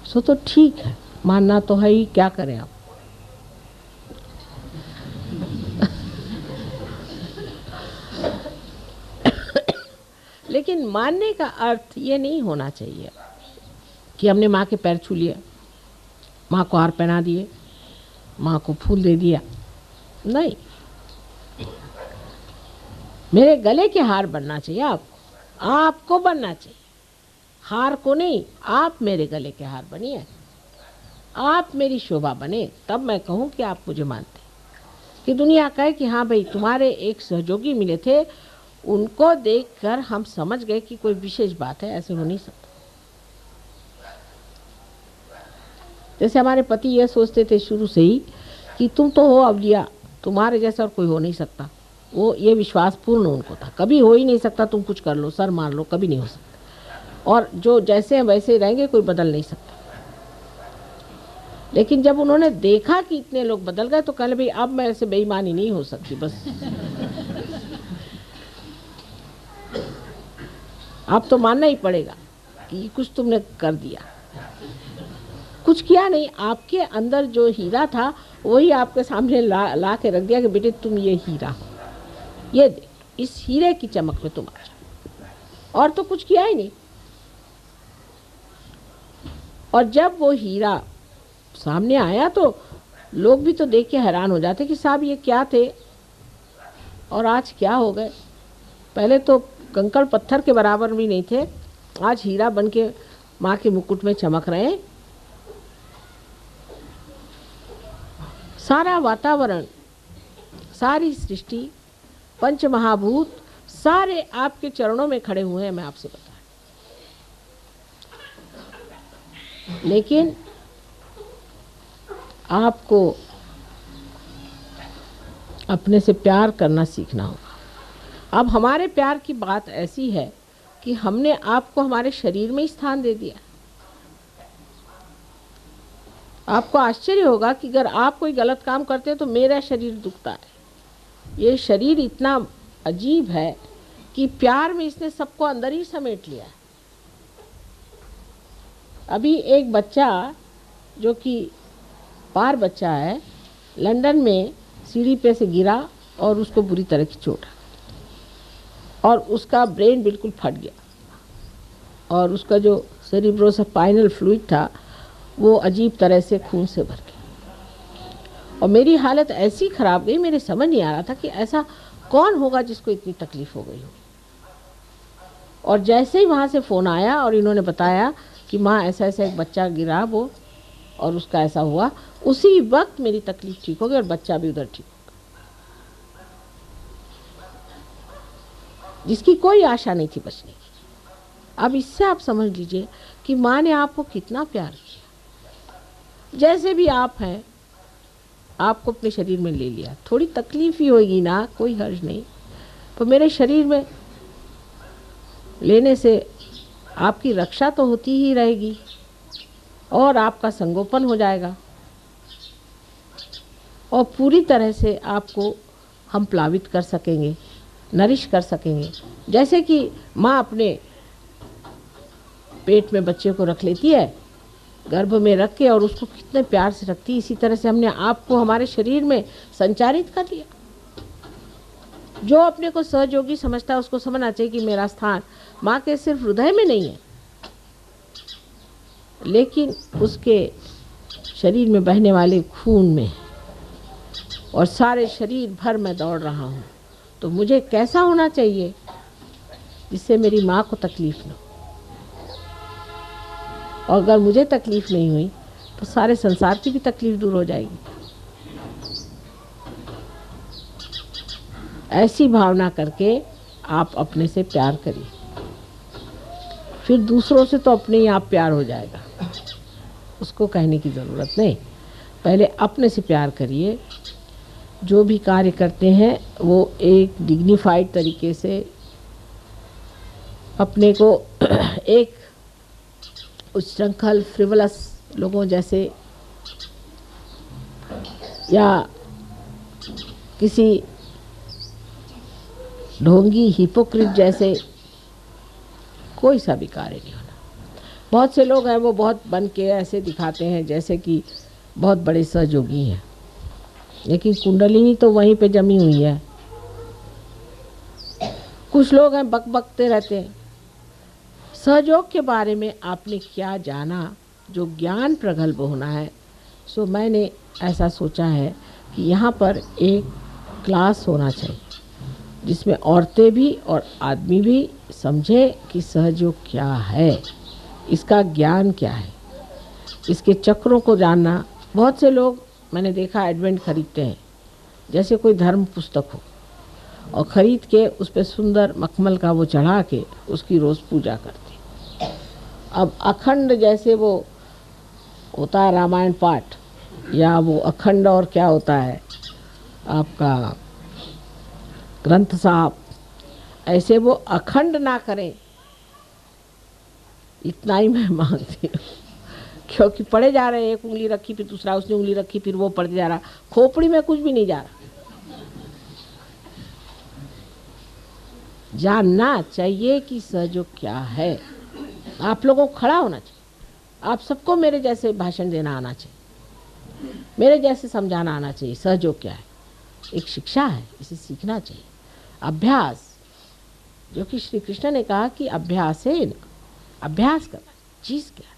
सो तो ठीक है, मानना तो है ही, क्या करें आप। लेकिन मानने का अर्थ ये नहीं होना चाहिए कि हमने माँ के पैर छू लिए, माँ को हार पहना दिए, माँ को फूल दे दिया। नहीं, मेरे गले के हार बनना चाहिए आपको बनना चाहिए, हार को नहीं। आप मेरे गले के हार बनिए, आप मेरी शोभा बने, तब मैं कहूँ कि आप मुझे मानते। कि दुनिया कहे कि हाँ भाई तुम्हारे एक सहयोगी मिले थे, उनको देखकर हम समझ गए कि कोई विशेष बात है, ऐसे हो नहीं सकता। जैसे हमारे पति ये सोचते थे शुरू से ही कि तुम तो हो अवलिया, तुम्हारे जैसा और कोई हो नहीं सकता। वो ये विश्वास पूर्ण उनको था, कभी हो ही नहीं सकता, तुम कुछ कर लो, सर मार लो, कभी नहीं हो सकता। और जो जैसे हैं वैसे रहेंगे, कोई बदल नहीं सकता। लेकिन जब उन्होंने देखा कि इतने लोग बदल गए तो कहले भाई अब मैं ऐसे बेईमानी नहीं हो सकती, बस अब तो मानना ही पड़ेगा कि कुछ तुमने कर दिया। कुछ किया नहीं, आपके अंदर जो हीरा था वही आपके सामने ला के रख दिया कि बेटे तुम ये हीरा हो, ये देख, इस हीरे की चमक में तुम आ जाओ। और तो कुछ किया ही नहीं। और जब वो हीरा सामने आया तो लोग भी तो देख के हैरान हो जाते कि साहब ये क्या थे और आज क्या हो गए। पहले तो कंकड़ पत्थर के बराबर भी नहीं थे, आज हीरा बन के माँ के मुकुट में चमक रहे हैं। सारा वातावरण, सारी सृष्टि, पंच महाभूत सारे आपके चरणों में खड़े हुए हैं, मैं आपसे बता। लेकिन आपको अपने से प्यार करना सीखना होगा। अब हमारे प्यार की बात ऐसी है कि हमने आपको हमारे शरीर में ही स्थान दे दिया। आपको आश्चर्य होगा कि अगर आप कोई गलत काम करते हैं तो मेरा शरीर दुखता है। ये शरीर इतना अजीब है कि प्यार में इसने सबको अंदर ही समेट लिया है। अभी एक बच्चा जो कि पार बच्चा है, लंदन में सीढ़ी पे से गिरा और उसको बुरी तरह की चोट और उसका ब्रेन बिल्कुल फट गया और उसका जो सेरिब्रोस्पाइनल फ्लूइड था वो अजीब तरह से खून से भर गया। और मेरी हालत ऐसी ख़राब गई, मेरे समझ नहीं आ रहा था कि ऐसा कौन होगा जिसको इतनी तकलीफ़ हो गई हो। और जैसे ही वहाँ से फ़ोन आया और इन्होंने बताया कि माँ ऐसा ऐसा एक बच्चा गिरा वो और उसका ऐसा हुआ, उसी वक्त मेरी तकलीफ़ ठीक हो गई और बच्चा भी उधर ठीक हो गया, जिसकी कोई आशा नहीं थी बचने की। अब इससे आप समझ लीजिए कि माँ ने आपको कितना प्यार किया। जैसे भी आप हैं, आपको अपने शरीर में ले लिया। थोड़ी तकलीफ ही होगी ना, कोई हर्ज नहीं, पर मेरे शरीर में लेने से आपकी रक्षा तो होती ही रहेगी और आपका संगोपन हो जाएगा और पूरी तरह से आपको हम प्लावित कर सकेंगे, नरिश कर सकेंगे। जैसे कि माँ अपने पेट में बच्चे को रख लेती है, गर्भ में रख के, और उसको कितने प्यार से रखती है, इसी तरह से हमने आपको हमारे शरीर में संचारित कर लिया। जो अपने को सहयोगी समझता है उसको समझना चाहिए कि मेरा स्थान माँ के सिर्फ हृदय में नहीं है, लेकिन उसके शरीर में बहने वाले खून में, और सारे शरीर भर मैं दौड़ रहा हूँ। तो मुझे कैसा होना चाहिए जिससे मेरी माँ को तकलीफ़ न हो, और अगर मुझे तकलीफ़ नहीं हुई तो सारे संसार की भी तकलीफ़ दूर हो जाएगी। ऐसी भावना करके आप अपने से प्यार करिए। फिर दूसरों से तो अपने ही आप प्यार हो जाएगा, उसको कहने की ज़रूरत नहीं। पहले अपने से प्यार करिए। जो भी कार्य करते हैं वो एक डिग्निफाइड तरीके से अपने को एक उच्छृंखल फ्रिवलस लोगों जैसे या किसी ढोंगी हिपोक्रिट जैसे कोई सा भी कार्य नहीं होना। बहुत से लोग हैं वो बहुत बन के ऐसे दिखाते हैं जैसे कि बहुत बड़े सहयोगी हैं, लेकिन कुंडलिनी तो वहीं पे जमी हुई है। कुछ लोग हैं बकबकते रहते हैं। सहयोग के बारे में आपने क्या जाना, जो ज्ञान प्रगल्भ होना है। सो मैंने ऐसा सोचा है कि यहाँ पर एक क्लास होना चाहिए जिसमें औरतें भी और आदमी भी समझे कि सहयोग क्या है, इसका ज्ञान क्या है, इसके चक्रों को जानना। बहुत से लोग मैंने देखा एडवेंट खरीदते हैं जैसे कोई धर्म पुस्तक हो, और ख़रीद के उस पर सुंदर मखमल का वो चढ़ा के उसकी रोज़ पूजा करते। अब अखंड जैसे वो होता है रामायण पाठ, या वो अखंड और क्या होता है आपका ग्रंथ साहब, ऐसे वो अखंड ना करें, इतना ही मैं मांगती हूँ। क्योंकि पढ़े जा रहे हैं, एक उंगली रखी फिर दूसरा उसने उंगली रखी फिर वो पढ़ते जा रहा, खोपड़ी में कुछ भी नहीं जा रहा। जानना चाहिए कि सहयोग क्या है। आप लोगों को खड़ा होना चाहिए। आप सबको मेरे जैसे भाषण देना आना चाहिए, मेरे जैसे समझाना आना चाहिए। सहयोग क्या है, एक शिक्षा है, इसे सीखना चाहिए। अभ्यास, जो कि श्री कृष्ण ने कहा कि अभ्यास है, अभ्यास करना। चीज़ क्या है,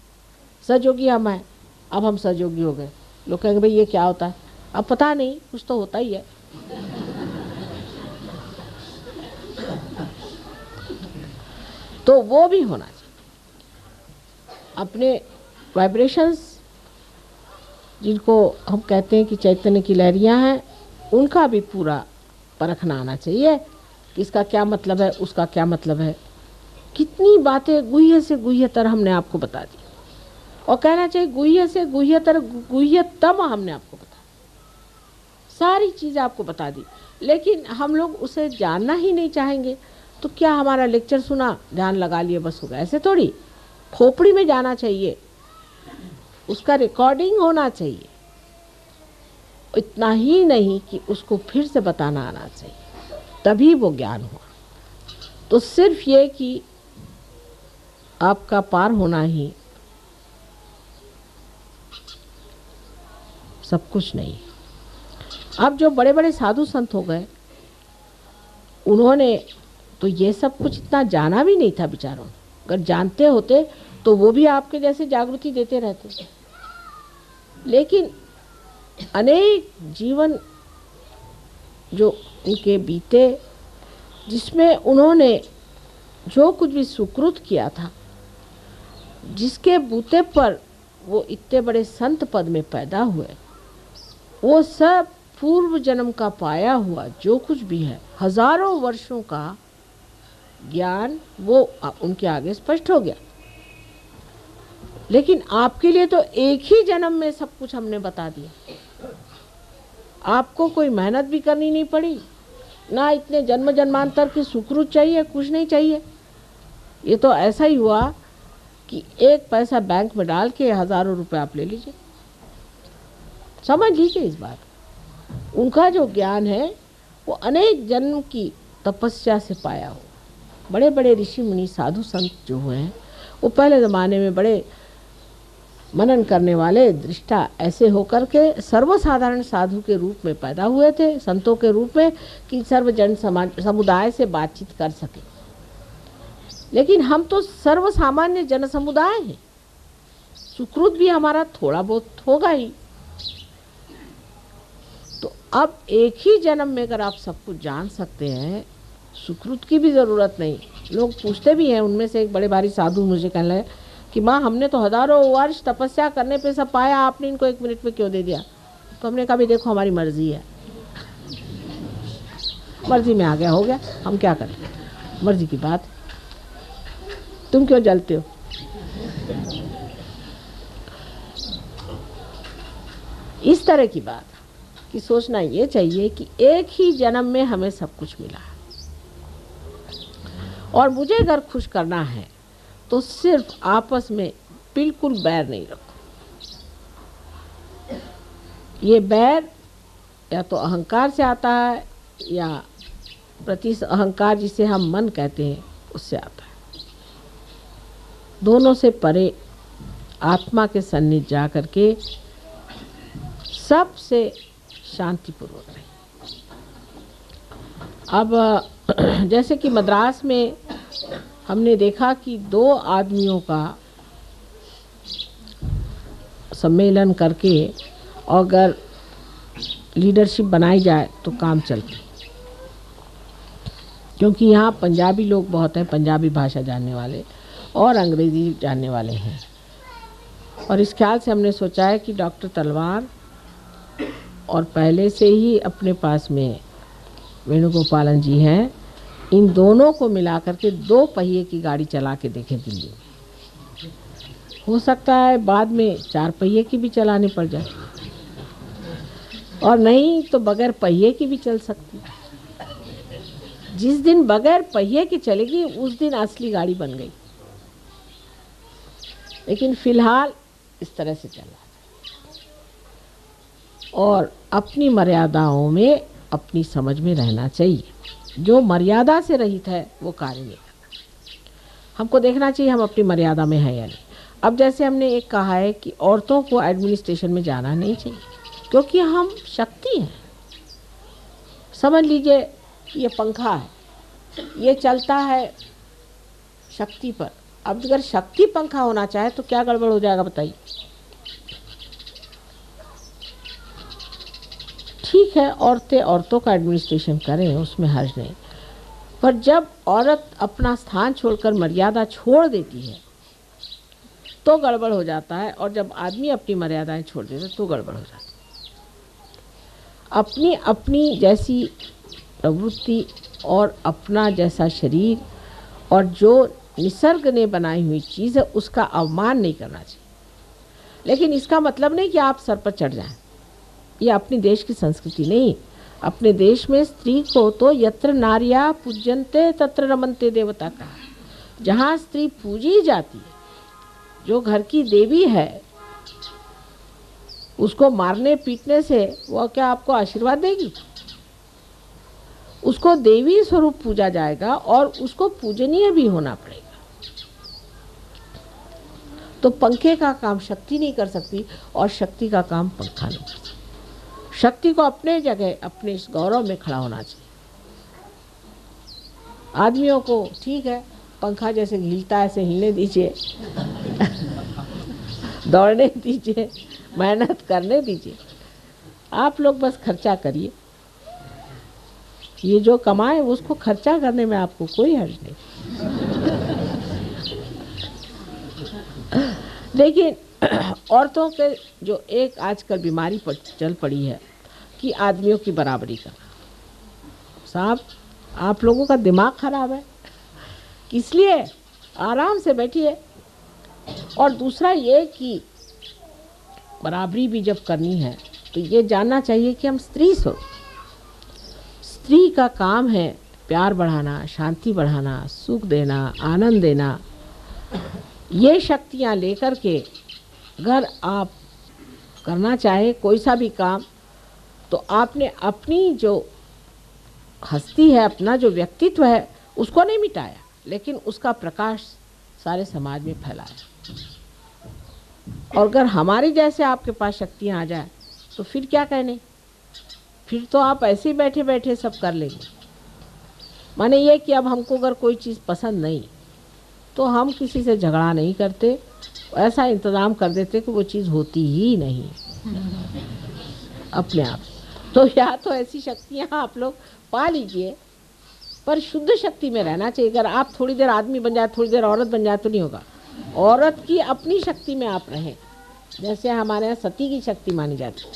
सहयोगी हम हैं, अब हम सहयोगी हो गए। लोग कहेंगे भाई ये क्या होता है, अब पता नहीं, कुछ तो होता ही है। तो वो भी होना चाहिए। अपने वाइब्रेशंस जिनको हम कहते हैं कि चैतन्य की लहरियाँ हैं, उनका भी पूरा परखना आना चाहिए कि इसका क्या मतलब है, उसका क्या मतलब है। कितनी बातें गुह्य से गुह्यतर हमने आपको बता दी, और कहना चाहिए गुह्य से गुह्यतर गुह्यतम हमने आपको बता, सारी चीज़ें आपको बता दी। लेकिन हम लोग उसे जानना ही नहीं चाहेंगे। तो क्या हमारा लेक्चर सुना, ध्यान लगा लिए, बस हो गया? ऐसे थोड़ी, खोपड़ी में जाना चाहिए, उसका रिकॉर्डिंग होना चाहिए। इतना ही नहीं कि उसको फिर से बताना आना चाहिए, तभी वो ज्ञान हुआ। तो सिर्फ ये कि आपका पार होना ही सब कुछ नहीं। अब जो बड़े बड़े साधु संत हो गए, उन्होंने तो ये सब कुछ इतना जाना भी नहीं था बेचारों। अगर जानते होते तो वो भी आपके जैसे जागृति देते रहते। लेकिन अनेक जीवन जो उनके बीते, जिसमें उन्होंने जो कुछ भी सुकृत किया था, जिसके बूते पर वो इतने बड़े संत पद में पैदा हुए, वो सब पूर्व जन्म का पाया हुआ जो कुछ भी है, हजारों वर्षों का ज्ञान, वो उनके आगे स्पष्ट हो गया। लेकिन आपके लिए तो एक ही जन्म में सब कुछ हमने बता दिया। आपको कोई मेहनत भी करनी नहीं पड़ी, ना इतने जन्म जन्मांतर की सुकृत चाहिए, कुछ नहीं चाहिए। ये तो ऐसा ही हुआ कि एक पैसा बैंक में डाल के हजारों रुपए आप ले लीजिए। समझ लीजिए इस बात। उनका जो ज्ञान है वो अनेक जन्म की तपस्या से पाया हो। बड़े बड़े ऋषि मुनि साधु संत जो हुए हैं, वो पहले ज़माने में बड़े मनन करने वाले दृष्टा ऐसे होकर के सर्वसाधारण साधु के रूप में पैदा हुए थे, संतों के रूप में, कि सर्वजन समाज समुदाय से बातचीत कर सके। लेकिन हम तो सर्वसामान्य जन समुदाय हैं, सुकृत भी हमारा थोड़ा बहुत होगा ही। तो अब एक ही जन्म में अगर आप सब कुछ जान सकते हैं, सुकृत की भी ज़रूरत नहीं। लोग पूछते भी हैं, उनमें से एक बड़े भारी साधु मुझे कहने लगे कि माँ हमने तो हजारों वर्ष तपस्या करने पे सब पाया, आपने इनको 1 मिनट में क्यों दे दिया? तो हमने कहा भी देखो हमारी मर्जी है, मर्जी में आ गया हो गया, हम क्या करें, मर्जी की बात। तुम क्यों जलते हो? इस तरह की बात कि सोचना ये चाहिए कि एक ही जन्म में हमें सब कुछ मिला है, और मुझे अगर खुश करना है तो सिर्फ आपस में बिल्कुल बैर नहीं रखो। ये बैर या तो अहंकार से आता है या प्रति अहंकार जिसे हम मन कहते हैं उससे आता है। दोनों से परे आत्मा के सन्निध जा करके सबसे शांतिपूर्वक रहे। अब जैसे कि मद्रास में हमने देखा कि 2 आदमियों का सम्मेलन करके अगर लीडरशिप बनाई जाए तो काम चलती, क्योंकि यहाँ पंजाबी लोग बहुत हैं, पंजाबी भाषा जानने वाले और अंग्रेज़ी जानने वाले हैं। और इस ख्याल से हमने सोचा है कि डॉक्टर तलवार और पहले से ही अपने पास में वेणुगोपालन जी हैं, इन दोनों को मिला करके 2 पहिए की गाड़ी चला के देखें दिल्ली में। हो सकता है बाद में 4 पहिए की भी चलानी पड़ जाए, और नहीं तो बगैर पहिए की भी चल सकती है। जिस दिन बगैर पहिए की चलेगी उस दिन असली गाड़ी बन गई। लेकिन फिलहाल इस तरह से चल रहा है, और अपनी मर्यादाओं में अपनी समझ में रहना चाहिए। जो मर्यादा से रहित है वो कार्य नहीं करता। हमको देखना चाहिए हम अपनी मर्यादा में है या नहीं। अब जैसे हमने एक कहा है कि औरतों को एडमिनिस्ट्रेशन में जाना नहीं चाहिए, क्योंकि हम शक्ति हैं। समझ लीजिए ये पंखा है, ये चलता है शक्ति पर। अब अगर शक्ति पंखा होना चाहे तो क्या गड़बड़ हो जाएगा बताइए? ठीक है, औरतें औरतों का एडमिनिस्ट्रेशन करें, उसमें हर्ज नहीं, पर जब औरत अपना स्थान छोड़कर मर्यादा छोड़ देती है तो गड़बड़ हो जाता है, और जब आदमी अपनी मर्यादाएं छोड़ देता है तो गड़बड़ हो जाता है। अपनी अपनी जैसी प्रवृत्ति और अपना जैसा शरीर और जो निसर्ग ने बनाई हुई चीज़ है उसका अवमान नहीं करना चाहिए। लेकिन इसका मतलब नहीं कि आप सर पर चढ़ जाएं। ये अपने देश की संस्कृति नहीं। अपने देश में स्त्री को तो यत्र नार्या पूज्यन्ते तत्र रमन्ते देवता का, जहाँ स्त्री पूजी जाती है, जो घर की देवी है, उसको मारने पीटने से वो क्या आपको आशीर्वाद देगी? उसको देवी स्वरूप पूजा जाएगा और उसको पूजनीय भी होना पड़ेगा। तो पंखे का काम शक्ति नहीं कर सकती और शक्ति का काम पंखा नहीं कर सकती। शक्ति को अपने जगह अपने इस गौरव में खड़ा होना चाहिए। आदमियों को ठीक है, पंखा जैसे हिलता है ऐसे हिलने दीजिए, दौड़ने दीजिए, मेहनत करने दीजिए। आप लोग बस खर्चा करिए, ये जो कमाए उसको खर्चा करने में आपको कोई हर्ज नहीं। लेकिन औरतों के जो एक आजकल बीमारी पर चल पड़ी है कि आदमियों की बराबरी करना। साहब, आप लोगों का दिमाग खराब है, इसलिए आराम से बैठिए। और दूसरा ये कि बराबरी भी जब करनी है तो ये जानना चाहिए कि हम स्त्री स्वरूप, स्त्री का काम है प्यार बढ़ाना, शांति बढ़ाना, सुख देना, आनंद देना। ये शक्तियाँ लेकर के अगर आप करना चाहे कोई सा भी काम, तो आपने अपनी जो हस्ती है, अपना जो व्यक्तित्व है, उसको नहीं मिटाया, लेकिन उसका प्रकाश सारे समाज में फैलाया। और अगर हमारे जैसे आपके पास शक्तियाँ आ जाए तो फिर क्या कहने, फिर तो आप ऐसे ही बैठे बैठे सब कर लेंगे। माने ये कि अब हमको अगर कोई चीज़ पसंद नहीं तो हम किसी से झगड़ा नहीं करते, ऐसा इंतज़ाम कर देते कि वो चीज़ होती ही नहीं अपने आप। तो या तो ऐसी शक्तियाँ आप लोग पा लीजिए, पर शुद्ध शक्ति में रहना चाहिए। अगर आप थोड़ी देर आदमी बन जाए, थोड़ी देर औरत बन जाए तो नहीं होगा। औरत की अपनी शक्ति में आप रहें, जैसे हमारे यहाँ सती की शक्ति मानी जाती है,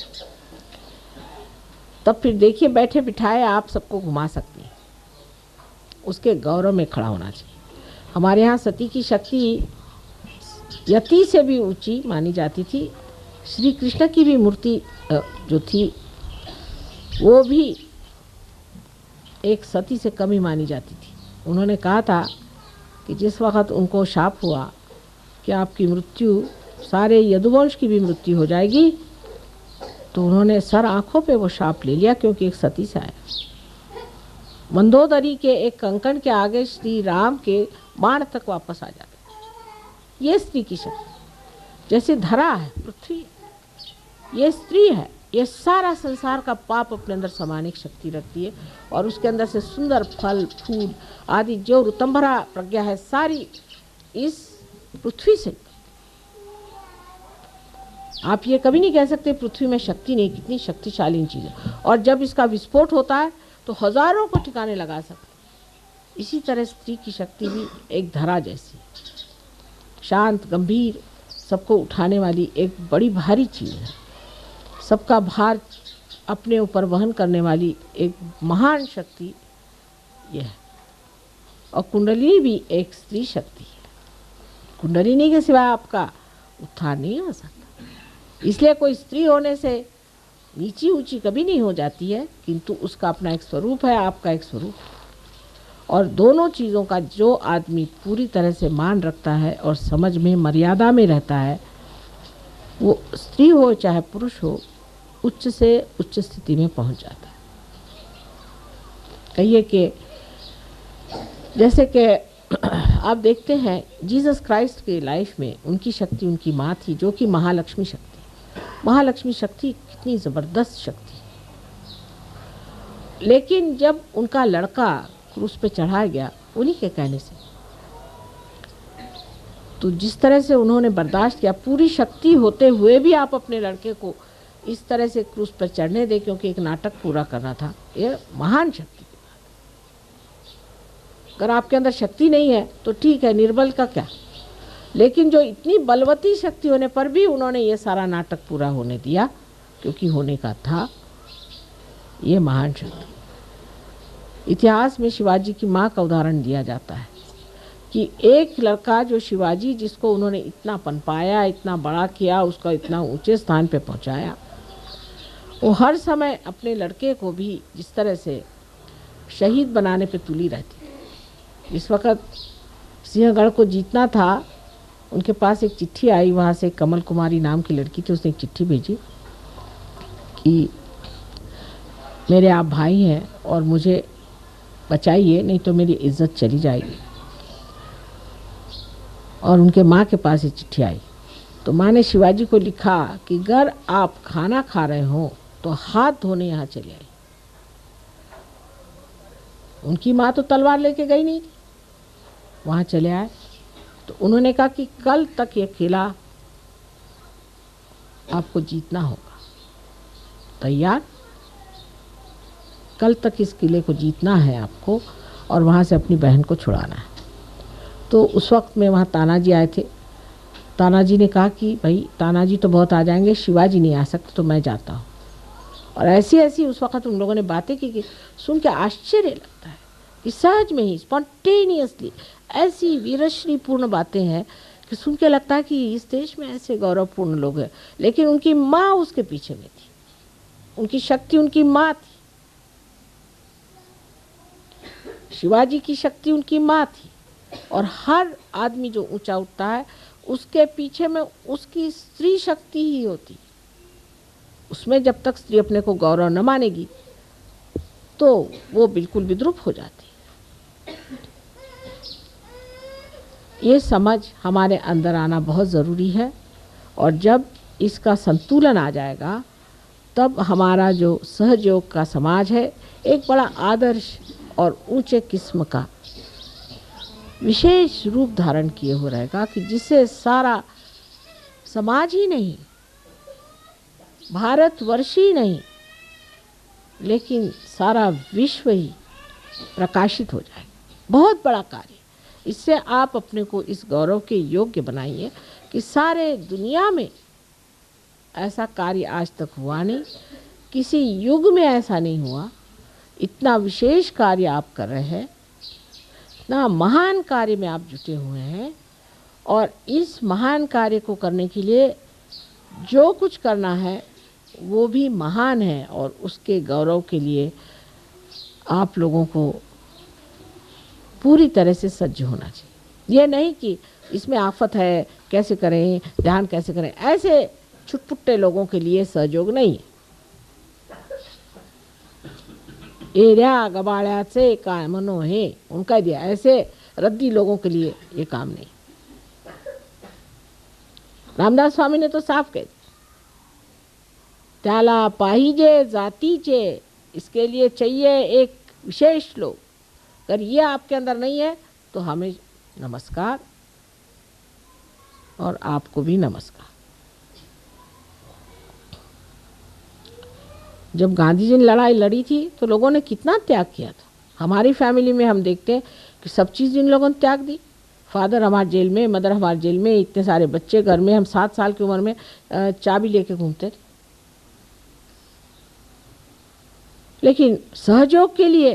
तब फिर देखिए बैठे बिठाए आप सबको घुमा सकती हैं। उसके गौरव में खड़ा होना चाहिए। हमारे यहाँ सती की शक्ति यति से भी ऊंची मानी जाती थी। श्री कृष्ण की भी मूर्ति जो थी वो भी एक सती से कम ही मानी जाती थी। उन्होंने कहा था कि जिस वक़्त उनको शाप हुआ कि आपकी मृत्यु सारे यदुवंश की भी मृत्यु हो जाएगी, तो उन्होंने सर आँखों पे वो शाप ले लिया, क्योंकि एक सती से आया। मंदोदरी के एक कंकण के आगे श्री राम के बाण तक वापस आ जाते। ये स्त्री की शक्ति, जैसे धरा है पृथ्वी, ये स्त्री है। ये सारा संसार का पाप अपने अंदर समाने की शक्ति रखती है, और उसके अंदर से सुंदर फल फूल आदि जो ऋतंभरा प्रज्ञा है सारी इस पृथ्वी से। आप ये कभी नहीं कह सकते पृथ्वी में शक्ति नहीं, कितनी शक्तिशाली चीज़ है। और जब इसका विस्फोट होता है तो हजारों को ठिकाने लगा सकते। इसी तरह स्त्री की शक्ति भी एक धरा जैसी, शांत गंभीर, सबको उठाने वाली एक बड़ी भारी चीज़ है। सबका भार अपने ऊपर वहन करने वाली एक महान शक्ति यह है। और कुंडलिनी भी एक स्त्री शक्ति है। कुंडलिनी के सिवा आपका उत्थान नहीं हो सकता। इसलिए कोई स्त्री होने से नीची ऊंची कभी नहीं हो जाती है, किंतु उसका अपना एक स्वरूप है, आपका एक स्वरूप है। और दोनों चीज़ों का जो आदमी पूरी तरह से मान रखता है और समझ में मर्यादा में रहता है, वो स्त्री हो चाहे पुरुष हो, उच्च से उच्च स्थिति में पहुंच जाता है। कहिए कि जैसे कि आप देखते हैं जीसस क्राइस्ट के लाइफ में उनकी शक्ति उनकी माँ थी, जो कि महालक्ष्मी शक्ति। महालक्ष्मी शक्ति कितनी ज़बरदस्त शक्ति। लेकिन जब उनका लड़का क्रूस पे चढ़ाया गया उन्हीं के कहने से, तो जिस तरह से उन्होंने बर्दाश्त किया, पूरी शक्ति होते हुए भी आप अपने लड़के को इस तरह से क्रूस पर चढ़ने दें, क्योंकि एक नाटक पूरा करना था, ये महान शक्ति की बात। अगर आपके अंदर शक्ति नहीं है तो ठीक है, निर्बल का क्या। लेकिन जो इतनी बलवती शक्ति होने पर भी उन्होंने ये सारा नाटक पूरा होने दिया, क्योंकि होने का था, ये महान शक्ति। इतिहास में शिवाजी की माँ का उदाहरण दिया जाता है कि एक लड़का जो शिवाजी, जिसको उन्होंने इतना पनपाया, इतना बड़ा किया, उसका इतना ऊंचे स्थान पे पहुंचाया, वो हर समय अपने लड़के को भी जिस तरह से शहीद बनाने पे तुली रहती। इस वक्त सिंहगढ़ को जीतना था, उनके पास एक चिट्ठी आई, वहाँ से कमल कुमारी नाम की लड़की थी, उसने एक चिट्ठी भेजी कि मेरे आप भाई हैं और मुझे बचाइए, नहीं तो मेरी इज्जत चली जाएगी। और उनके माँ के पास ये चिट्ठी आई, तो माँ ने शिवाजी को लिखा कि अगर आप खाना खा रहे हो तो हाथ धोने यहाँ चले आए। उनकी माँ तो तलवार लेके गई नहीं थी, वहाँ चले आए। तो उन्होंने कहा कि कल तक ये किला आपको जीतना होगा, तैयार? कल तक इस किले को जीतना है आपको और वहाँ से अपनी बहन को छुड़ाना है। तो उस वक्त में वहाँ तानाजी आए थे। तानाजी ने कहा कि भाई तानाजी तो बहुत आ जाएंगे, शिवाजी नहीं आ सकते, तो मैं जाता हूँ। और ऐसी ऐसी उस वक्त उन लोगों ने बातें की कि सुन के आश्चर्य लगता है कि सहज में ही स्पॉन्टेनियसली ऐसी वीरश्रीपूर्ण बातें हैं कि सुन के लगता है कि इस देश में ऐसे गौरवपूर्ण लोग हैं। लेकिन उनकी माँ उसके पीछे में थी, उनकी शक्ति उनकी माँ थी। शिवाजी की शक्ति उनकी माँ थी। और हर आदमी जो ऊंचा उठता है उसके पीछे में उसकी स्त्री शक्ति ही होती। उसमें जब तक स्त्री अपने को गौरव न मानेगी तो वो बिल्कुल विद्रूप हो जाती है। ये समझ हमारे अंदर आना बहुत ज़रूरी है, और जब इसका संतुलन आ जाएगा तब हमारा जो सहयोग का समाज है एक बड़ा आदर्श और ऊंचे किस्म का विशेष रूप धारण किए हो रहेगा, कि जिससे सारा समाज ही नहीं, भारतवर्ष ही नहीं, लेकिन सारा विश्व ही प्रकाशित हो जाए। बहुत बड़ा कार्य। इससे आप अपने को इस गौरव के योग्य बनाइए कि सारे दुनिया में ऐसा कार्य आज तक हुआ नहीं, किसी युग में ऐसा नहीं हुआ। इतना विशेष कार्य आप कर रहे हैं, कितना महान कार्य में आप जुटे हुए हैं, और इस महान कार्य को करने के लिए जो कुछ करना है वो भी महान है, और उसके गौरव के लिए आप लोगों को पूरी तरह से सज्ज होना चाहिए। ये नहीं कि इसमें आफत है, कैसे करें, ध्यान कैसे करें, ऐसे छुटपुट्टे लोगों के लिए सहयोग नहीं है। एरिया गबाड़्याचे कामनो है, उनका दिया, ऐसे रद्दी लोगों के लिए ये काम नहीं। रामदास स्वामी ने तो साफ कह दिया, त्याला पाहिजे जातीचे, इसके लिए चाहिए एक विशेष लोग। अगर ये आपके अंदर नहीं है तो हमें नमस्कार, और आपको भी नमस्कार। जब गांधी जी ने लड़ाई लड़ी थी तो लोगों ने कितना त्याग किया था। हमारी फैमिली में हम देखते हैं कि सब चीज़ इन लोगों ने त्याग दी। फादर हमारे जेल में, मदर हमारे जेल में, इतने सारे बच्चे घर में, हम 7 साल की उम्र में चाबी लेके घूमते थे। लेकिन सहयोग के लिए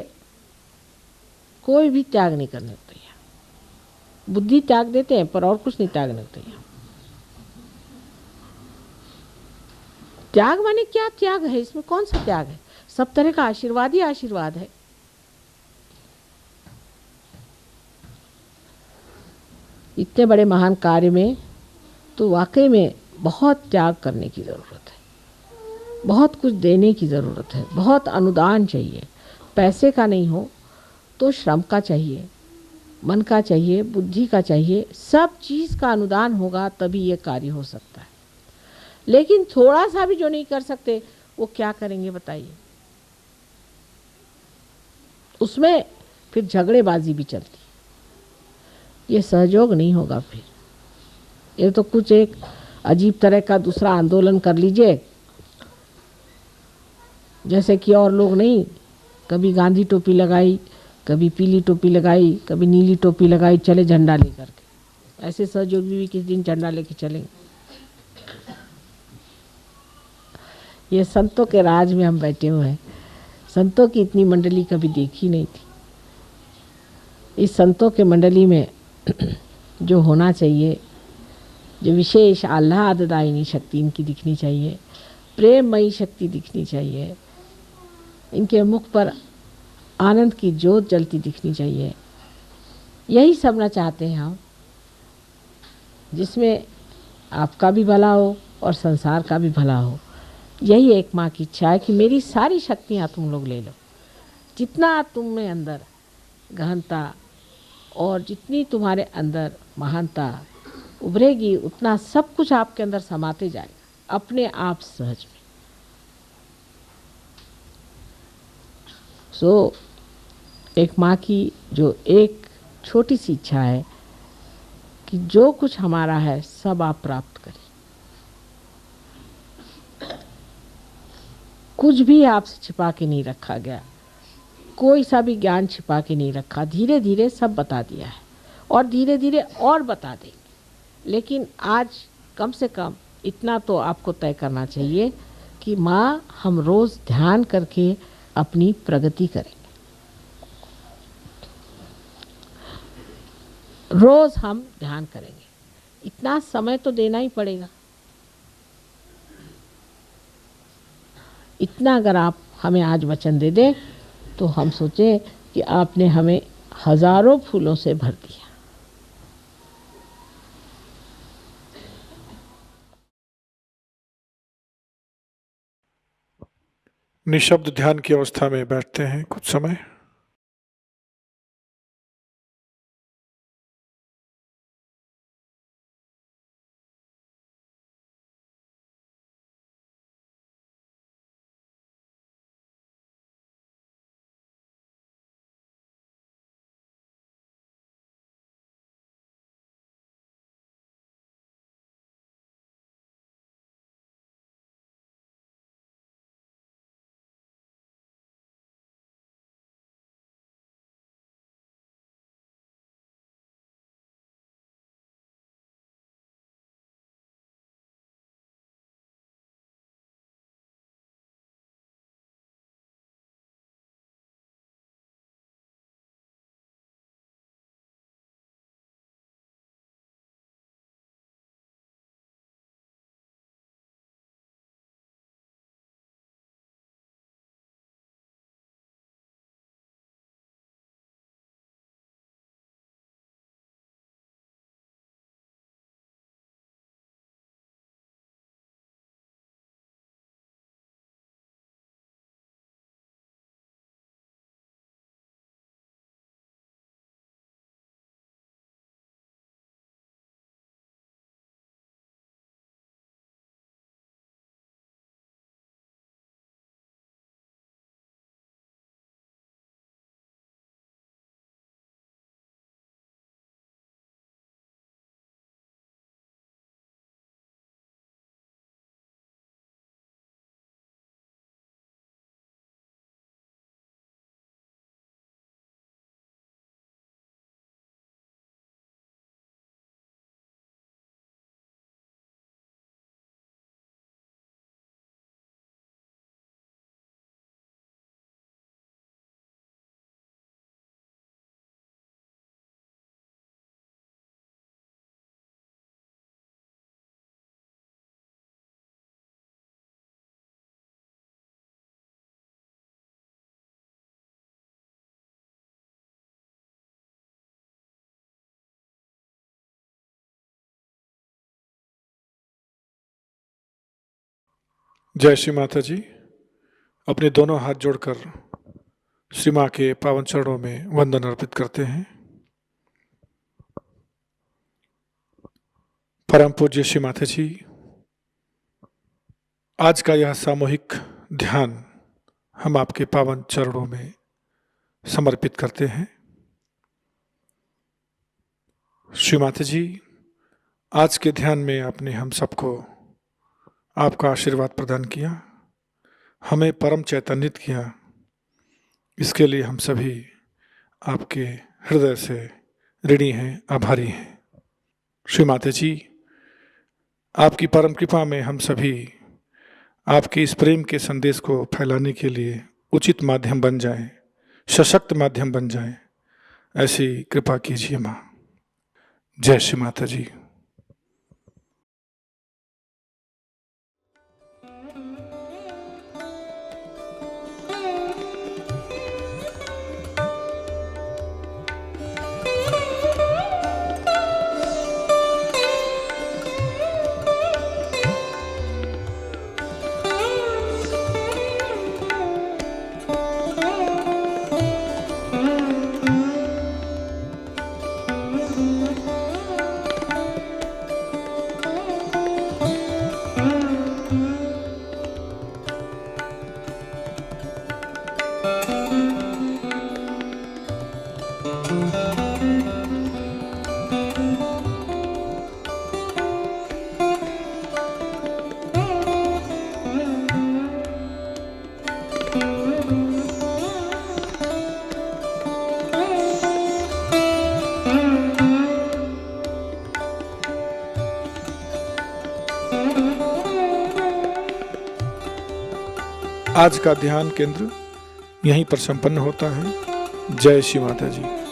कोई भी त्याग नहीं करने को तैयार। बुद्धि त्याग देते हैं पर और कुछ नहीं त्यागने को तैयार। त्याग माने क्या त्याग है, इसमें कौन सा त्याग है? सब तरह का आशीर्वाद ही आशीर्वाद है। इतने बड़े महान कार्य में तो वाकई में बहुत त्याग करने की ज़रूरत है, बहुत कुछ देने की ज़रूरत है, बहुत अनुदान चाहिए। पैसे का नहीं हो तो श्रम का चाहिए, मन का चाहिए, बुद्धि का चाहिए, सब चीज़ का अनुदान होगा तभी ये कार्य हो सकता है। लेकिन थोड़ा सा भी जो नहीं कर सकते वो क्या करेंगे बताइए? उसमें फिर झगड़ेबाजी भी चलती, ये सहयोग नहीं होगा। फिर ये तो कुछ एक अजीब तरह का दूसरा आंदोलन कर लीजिए, जैसे कि और लोग नहीं, कभी गांधी टोपी लगाई, कभी पीली टोपी लगाई, कभी नीली टोपी लगाई, चले झंडा लेकर के। ऐसे सहयोगी भी किस दिन झंडा लेके चलेंगे? ये संतों के राज में हम बैठे हुए हैं। संतों की इतनी मंडली कभी देखी नहीं थी। इस संतों के मंडली में जो होना चाहिए, जो विशेष आह्लाददायिनी शक्ति इनकी दिखनी चाहिए, प्रेममयी शक्ति दिखनी चाहिए, इनके मुख पर आनंद की ज्योत जलती दिखनी चाहिए। यही सबना चाहते हैं हम, जिसमें आपका भी भला हो और संसार का भी भला हो। यही एक माँ की इच्छा है कि मेरी सारी शक्तियाँ तुम लोग ले लो। जितना तुम में अंदर गहनता और जितनी तुम्हारे अंदर महानता उभरेगी, उतना सब कुछ आपके अंदर समाते जाएगा अपने आप सहज में। सो एक माँ की जो एक छोटी सी इच्छा है कि जो कुछ हमारा है सब आप प्राप्त करें। कुछ भी आपसे छिपा के नहीं रखा गया, कोई सा भी ज्ञान छिपा के नहीं रखा। धीरे धीरे सब बता दिया है और धीरे धीरे और बता देंगे। लेकिन आज कम से कम इतना तो आपको तय करना चाहिए कि माँ, हम रोज़ ध्यान करके अपनी प्रगति करेंगे। रोज़ हम ध्यान करेंगे, इतना समय तो देना ही पड़ेगा। इतना अगर आप हमें आज वचन दे दें तो हम सोचें कि आपने हमें हजारों फूलों से भर दिया। निशब्द ध्यान की अवस्था में बैठते हैं कुछ समय। जय श्री माता जी। अपने दोनों हाथ जोड़कर श्री माँ के पावन चरणों में वंदन अर्पित करते हैं। परम पूज्य श्री माता जी, आज का यह सामूहिक ध्यान हम आपके पावन चरणों में समर्पित करते हैं। श्री माता जी, आज के ध्यान में आपने हम सबको आपका आशीर्वाद प्रदान किया, हमें परम चैतन्यित किया। इसके लिए हम सभी आपके हृदय से ऋणी हैं, आभारी हैं। श्री माता जी, आपकी परम कृपा में हम सभी आपके इस प्रेम के संदेश को फैलाने के लिए उचित माध्यम बन जाएं, सशक्त माध्यम बन जाएं, ऐसी कृपा कीजिए माँ। जय श्री माता जी। आज का ध्यान केंद्र यहीं पर संपन्न होता है। जय श्री माता जी।